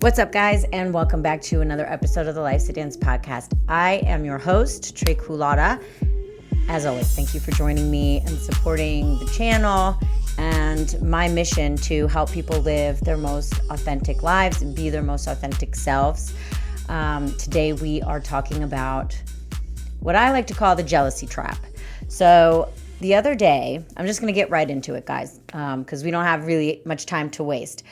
What's up, guys, and welcome back to another episode of the Life Sedans podcast. I am your host, Trey Culotta. As always, thank you for joining me and supporting the channel and my mission to help people live their most authentic lives and be their most authentic selves. Today, we are talking about what I like to call the jealousy trap. So the other day, I'm just going to get right into it, guys, because we don't have really much time to waste.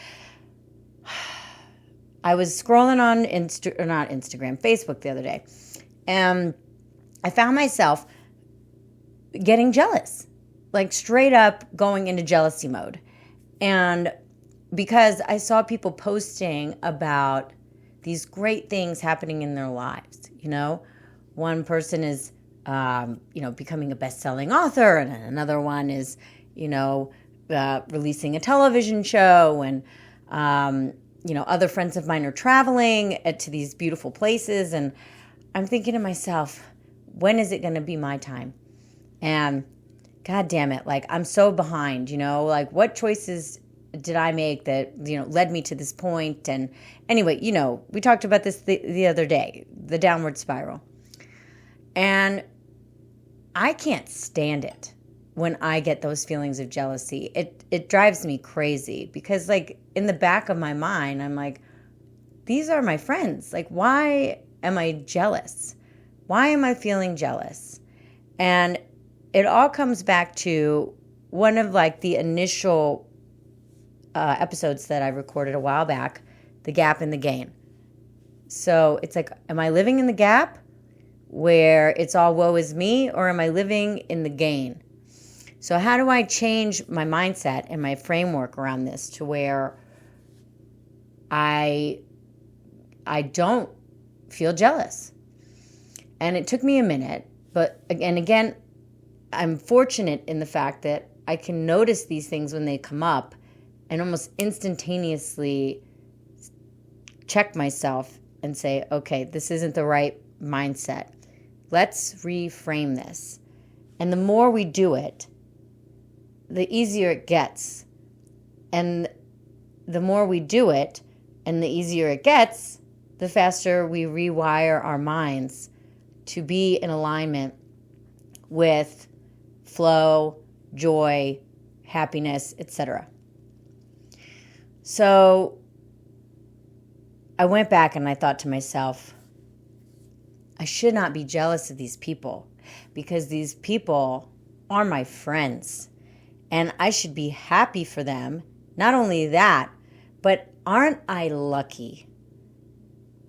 I was scrolling on Facebook the other day, and I found myself getting jealous, like straight up going into jealousy mode. And because I saw people posting about these great things happening in their lives, one person is, becoming a best-selling author, and another one is, releasing a television show, and, other friends of mine are traveling to these beautiful places. And I'm thinking to myself, when is it going to be my time? And God damn it, I'm so behind, what choices did I make that, led me to this point? And anyway, we talked about this the other day, the downward spiral. And I can't stand it when I get those feelings of jealousy. It drives me crazy because, in the back of my mind, I'm like, these are my friends. Why am I jealous? Why am I feeling jealous? And it all comes back to one of the initial episodes that I recorded a while back, the gap and the gain. So it's am I living in the gap where it's all woe is me, or am I living in the gain? So how do I change my mindset and my framework around this to where I don't feel jealous? And it took me a minute, but again, I'm fortunate in the fact that I can notice these things when they come up and almost instantaneously check myself and say, okay, this isn't the right mindset. Let's reframe this. And the more we do it, the easier it gets. And the more we do it and the easier it gets, the faster we rewire our minds to be in alignment with flow, joy, happiness, etc. So I went back and I thought to myself, I should not be jealous of these people because these people are my friends. And I should be happy for them. Not only that, but aren't I lucky?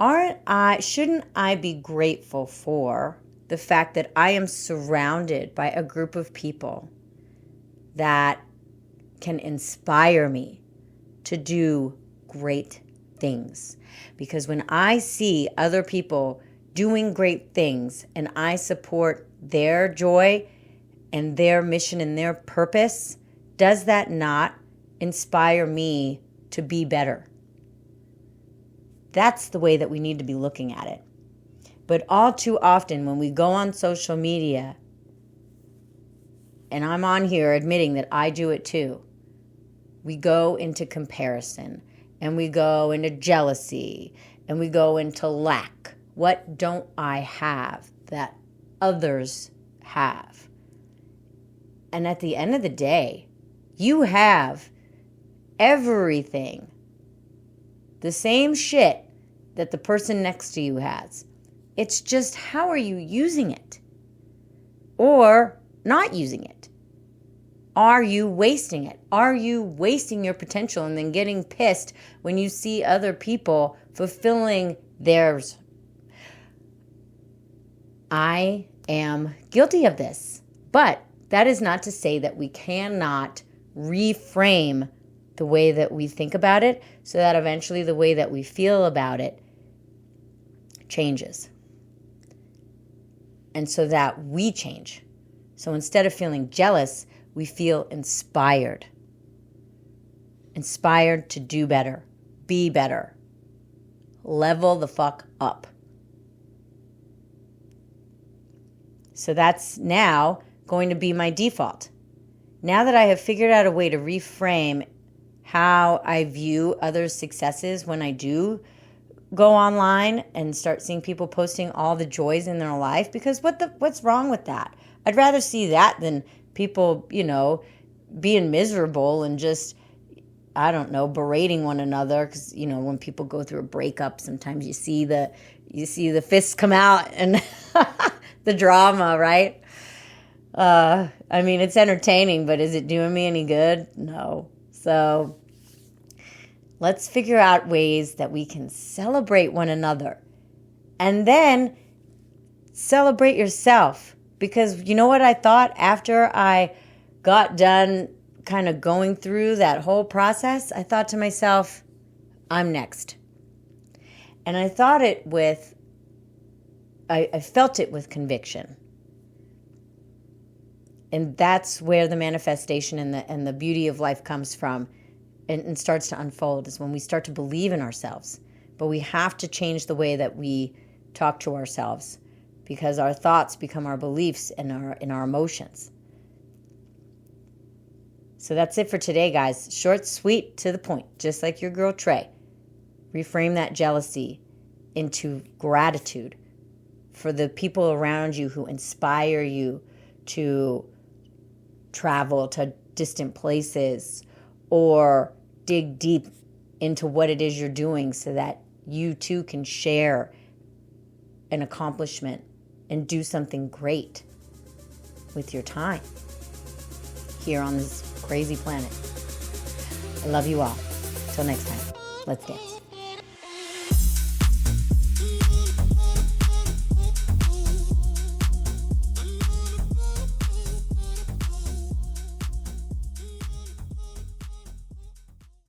Shouldn't I be grateful for the fact that I am surrounded by a group of people that can inspire me to do great things? Because when I see other people doing great things and I support their joy and their mission and their purpose, does that not inspire me to be better? That's the way that we need to be looking at it. But all too often when we go on social media, and I'm on here admitting that I do it too, we go into comparison and we go into jealousy and we go into lack. What don't I have that others have? And at the end of the day, you have everything, the same shit that the person next to you has. It's just, how are you using it? Or not using it? Are you wasting it? Are you wasting your potential and then getting pissed when you see other people fulfilling theirs? I am guilty of this, but that is not to say that we cannot reframe the way that we think about it so that eventually the way that we feel about it changes. And so that we change. So instead of feeling jealous, we feel inspired. Inspired to do better, be better, level the fuck up. So that's now going to be my default. Now that I have figured out a way to reframe how I view others' successes when I do go online and start seeing people posting all the joys in their life, because what's wrong with that? I'd rather see that than people, being miserable and just, I don't know, berating one another. Because when people go through a breakup, sometimes you see the fists come out and the drama, right? It's entertaining, but is it doing me any good? No. So let's figure out ways that we can celebrate one another, and then celebrate yourself. Because you know what I thought after I got done kind of going through that whole process? I thought to myself, I'm next. And I felt it with conviction. And that's where the manifestation and the beauty of life comes from and starts to unfold, is when we start to believe in ourselves. But we have to change the way that we talk to ourselves, because our thoughts become our beliefs and our emotions. So that's it for today, guys. Short, sweet, to the point, just like your girl Trey. Reframe that jealousy into gratitude for the people around you who inspire you to travel to distant places or dig deep into what it is you're doing, so that you too can share an accomplishment and do something great with your time here on this crazy planet. I love you all. Till next time, let's dance.